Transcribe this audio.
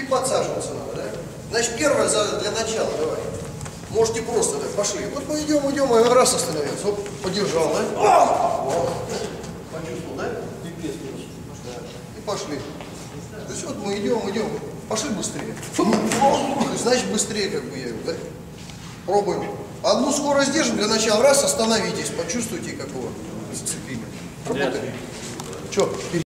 подсаживаться надо, да? Значит, первое для начала, давай. Можете просто так, пошли. Вот мы идем, и раз остановился. Оп, подержал, да? Почувствовал, да? Да. И пошли. То есть вот мы идем, пошли быстрее. Значит, быстрее как бы я, да? Пробуем. Одну скорость держим, для начала раз, остановитесь, почувствуйте какого сцепления. Работаем. Че?